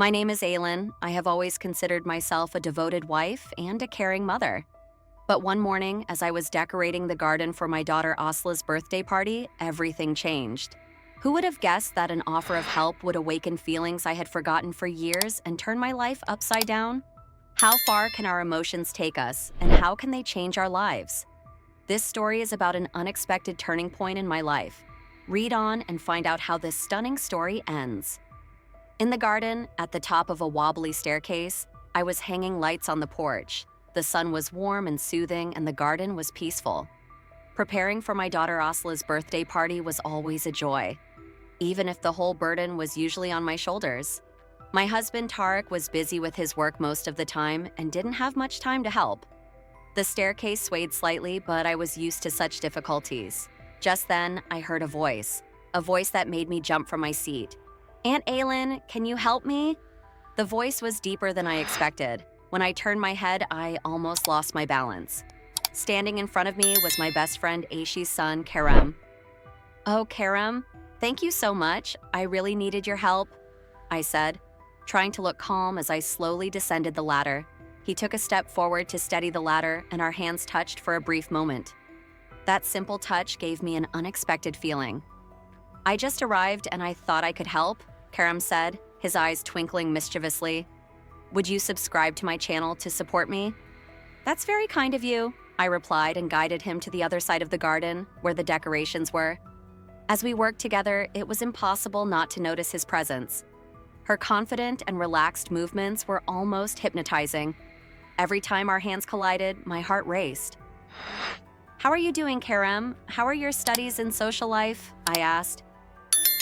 My name is Aylin. I have always considered myself a devoted wife and a caring mother. But one morning, as I was decorating the garden for my daughter Asla's birthday party, everything changed. Who would have guessed that an offer of help would awaken feelings I had forgotten for years and turn my life upside down? How far can our emotions take us, and how can they change our lives? This story is about an unexpected turning point in my life. Read on and find out how this stunning story ends. In the garden, at the top of a wobbly staircase, I was hanging lights on the porch. The sun was warm and soothing, and the garden was peaceful. Preparing for my daughter Asla's birthday party was always a joy, even if the whole burden was usually on my shoulders. My husband Tarek was busy with his work most of the time and didn't have much time to help. The staircase swayed slightly, but I was used to such difficulties. Just then, I heard a voice that made me jump from my seat. "Aunt Aylin, can you help me?" The voice was deeper than I expected. When I turned my head, I almost lost my balance. Standing in front of me was my best friend Aishi's son, Kerem. "Oh, Kerem, thank you so much. I really needed your help," I said, trying to look calm as I slowly descended the ladder. He took a step forward to steady the ladder, and our hands touched for a brief moment. That simple touch gave me an unexpected feeling. "I just arrived and I thought I could help," Kerem said, his eyes twinkling mischievously. "Would you subscribe to my channel to support me?" "That's very kind of you," I replied and guided him to the other side of the garden, where the decorations were. As we worked together, it was impossible not to notice his presence. Her confident and relaxed movements were almost hypnotizing. Every time our hands collided, my heart raced. "How are you doing, Kerem? How are your studies and social life?" I asked.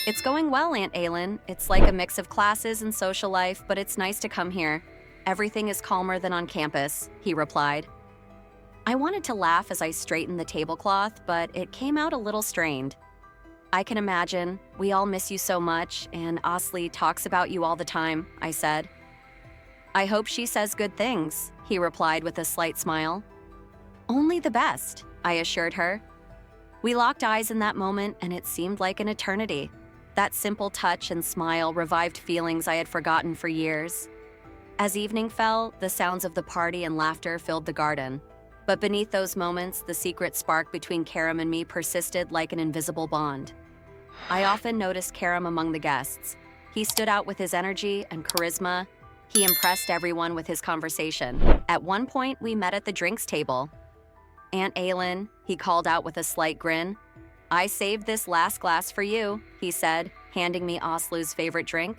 "It's going well, Aunt Aylin. It's like a mix of classes and social life, but it's nice to come here. Everything is calmer than on campus," he replied. I wanted to laugh as I straightened the tablecloth, but it came out a little strained. "I can imagine. We all miss you so much, and Asli talks about you all the time," I said. "I hope she says good things," he replied with a slight smile. "Only the best," I assured her. We locked eyes in that moment, and it seemed like an eternity. That simple touch and smile revived feelings I had forgotten for years. As evening fell, the sounds of the party and laughter filled the garden. But beneath those moments, the secret spark between Kerem and me persisted like an invisible bond. I often noticed Kerem among the guests. He stood out with his energy and charisma. He impressed everyone with his conversation. At one point, we met at the drinks table. "Aunt Aylin," he called out with a slight grin. "I saved this last glass for you," he said, handing me Oslu's favorite drink.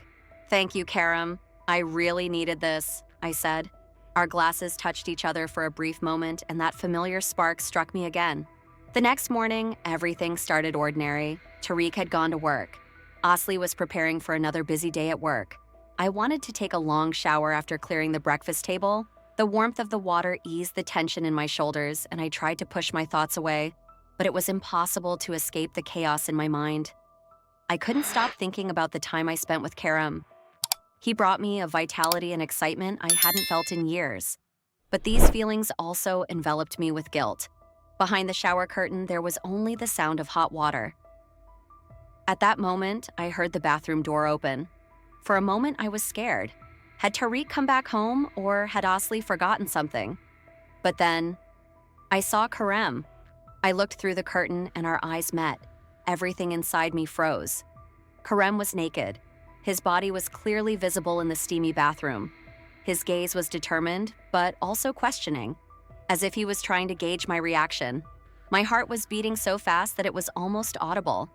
"Thank you, Kerem. I really needed this," I said. Our glasses touched each other for a brief moment, and that familiar spark struck me again. The next morning, everything started ordinary. Tariq had gone to work. Asli was preparing for another busy day at work. I wanted to take a long shower after clearing the breakfast table. The warmth of the water eased the tension in my shoulders, and I tried to push my thoughts away, but it was impossible to escape the chaos in my mind. I couldn't stop thinking about the time I spent with Kerem. He brought me a vitality and excitement I hadn't felt in years. But these feelings also enveloped me with guilt. Behind the shower curtain, there was only the sound of hot water. At that moment, I heard the bathroom door open. For a moment, I was scared. Had Tariq come back home, or had Asli forgotten something? But then, I saw Kerem. I looked through the curtain and our eyes met. Everything inside me froze. Kerem was naked. His body was clearly visible in the steamy bathroom. His gaze was determined, but also questioning, as if he was trying to gauge my reaction. My heart was beating so fast that it was almost audible.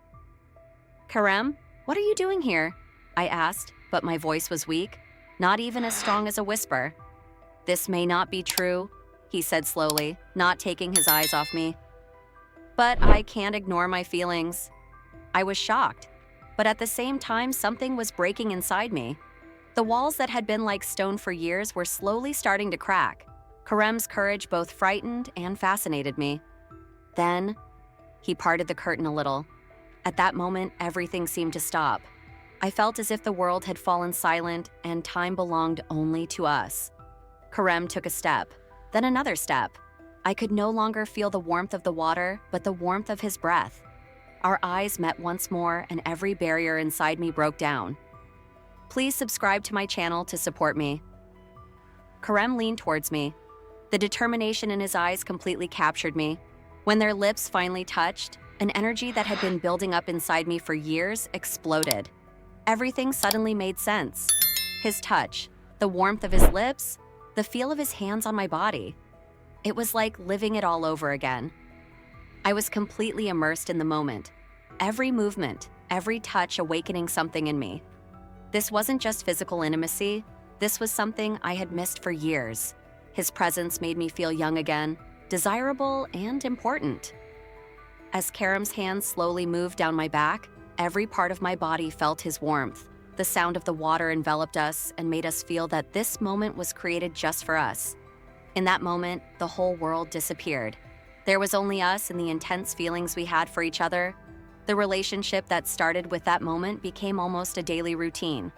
"Kerem, what are you doing here?" I asked, but my voice was weak, not even as strong as a whisper. "This may not be true," he said slowly, not taking his eyes off me. "But I can't ignore my feelings." I was shocked, but at the same time, something was breaking inside me. The walls that had been like stone for years were slowly starting to crack. Kerem's courage both frightened and fascinated me. Then, he parted the curtain a little. At that moment, everything seemed to stop. I felt as if the world had fallen silent and time belonged only to us. Kerem took a step, then another step. I could no longer feel the warmth of the water, but the warmth of his breath. Our eyes met once more, and every barrier inside me broke down. Please subscribe to my channel to support me. Kerem leaned towards me. The determination in his eyes completely captured me. When their lips finally touched, an energy that had been building up inside me for years exploded. Everything suddenly made sense. His touch, the warmth of his lips, the feel of his hands on my body. It was like living it all over again. I was completely immersed in the moment. Every movement, every touch awakening something in me. This wasn't just physical intimacy. This was something I had missed for years. His presence made me feel young again, desirable and important. As Kerem's hands slowly moved down my back, every part of my body felt his warmth. The sound of the water enveloped us and made us feel that this moment was created just for us. In that moment, the whole world disappeared. There was only us and the intense feelings we had for each other. The relationship that started with that moment became almost a daily routine.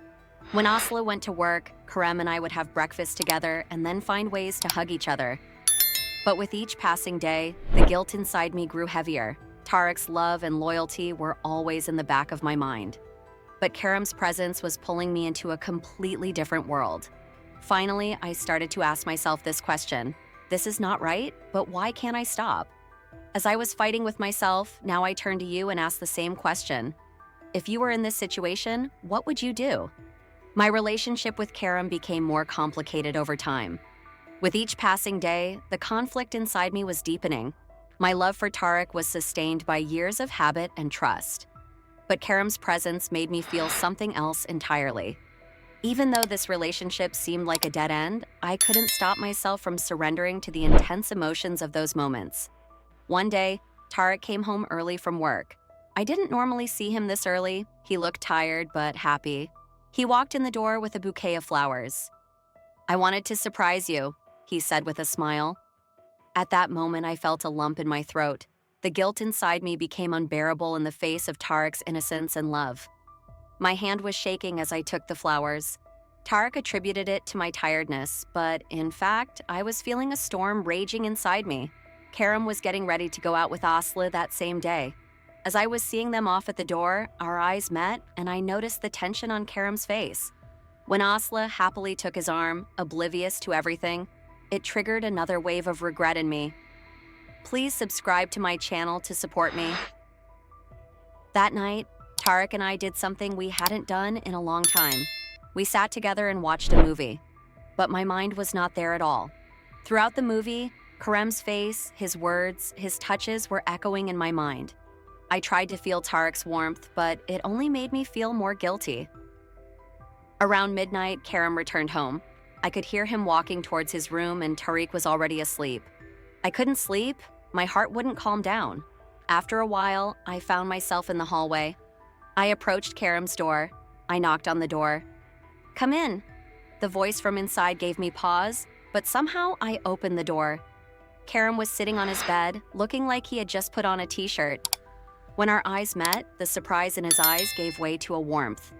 When Aslı went to work, Kerem and I would have breakfast together and then find ways to hug each other. But with each passing day, the guilt inside me grew heavier. Tarık's love and loyalty were always in the back of my mind. But Kerem's presence was pulling me into a completely different world. Finally, I started to ask myself this question. This is not right, but why can't I stop? As I was fighting with myself, now I turn to you and ask the same question. If you were in this situation, what would you do? My relationship with Kerem became more complicated over time. With each passing day, the conflict inside me was deepening. My love for Tarık was sustained by years of habit and trust. But Kerem's presence made me feel something else entirely. Even though this relationship seemed like a dead end, I couldn't stop myself from surrendering to the intense emotions of those moments. One day, Tarık came home early from work. I didn't normally see him this early. He looked tired but happy. He walked in the door with a bouquet of flowers. "I wanted to surprise you," he said with a smile. At that moment, I felt a lump in my throat. The guilt inside me became unbearable in the face of Tarık's innocence and love. My hand was shaking as I took the flowers. Tarık attributed it to my tiredness, but in fact, I was feeling a storm raging inside me. Kerem was getting ready to go out with Aslı that same day. As I was seeing them off at the door, our eyes met, and I noticed the tension on Kerem's face. When Aslı happily took his arm, oblivious to everything, it triggered another wave of regret in me. Please subscribe to my channel to support me. That night, Tarık and I did something we hadn't done in a long time. We sat together and watched a movie. But my mind was not there at all. Throughout the movie, Kerem's face, his words, his touches were echoing in my mind. I tried to feel Tarık's warmth, but it only made me feel more guilty. Around midnight, Kerem returned home. I could hear him walking towards his room and Tarık was already asleep. I couldn't sleep. My heart wouldn't calm down. After a while, I found myself in the hallway. I approached Kerem's door. I knocked on the door. "Come in." The voice from inside gave me pause, but somehow I opened the door. Kerem was sitting on his bed, looking like he had just put on a t-shirt. When our eyes met, the surprise in his eyes gave way to a warmth.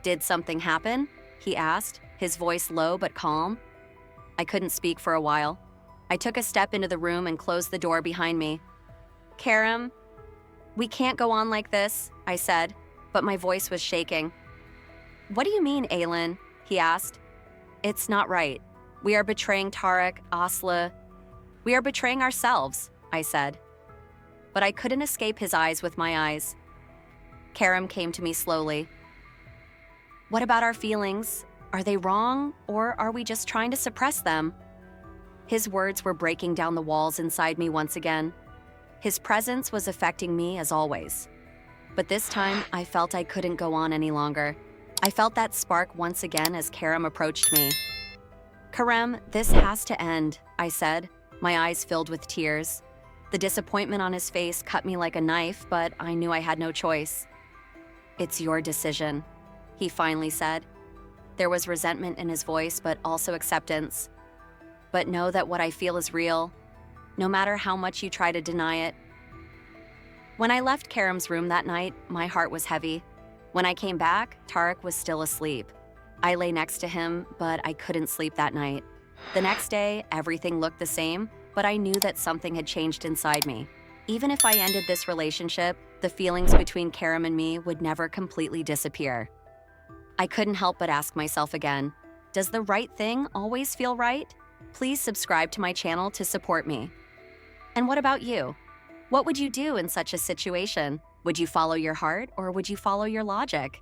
"Did something happen?" he asked, his voice low but calm. I couldn't speak for a while. I took a step into the room and closed the door behind me. "Kerem, we can't go on like this," I said, but my voice was shaking. "What do you mean, Aylin?" he asked. "It's not right. We are betraying Tarık, Aslı. We are betraying ourselves," I said. But I couldn't escape his eyes with my eyes. Kerem came to me slowly. "What about our feelings? Are they wrong, or are we just trying to suppress them?" His words were breaking down the walls inside me once again. His presence was affecting me as always. But this time, I felt I couldn't go on any longer. I felt that spark once again as Kerem approached me. "Kerem, this has to end," I said, my eyes filled with tears. The disappointment on his face cut me like a knife, but I knew I had no choice. "It's your decision," he finally said. There was resentment in his voice, but also acceptance. "But know that what I feel is real, no matter how much you try to deny it." When I left Kerem's room that night, my heart was heavy. When I came back, Tarık was still asleep. I lay next to him, but I couldn't sleep that night. The next day, everything looked the same, but I knew that something had changed inside me. Even if I ended this relationship, the feelings between Kerem and me would never completely disappear. I couldn't help but ask myself again, does the right thing always feel right? Please subscribe to my channel to support me. And what about you? What would you do in such a situation? Would you follow your heart or would you follow your logic?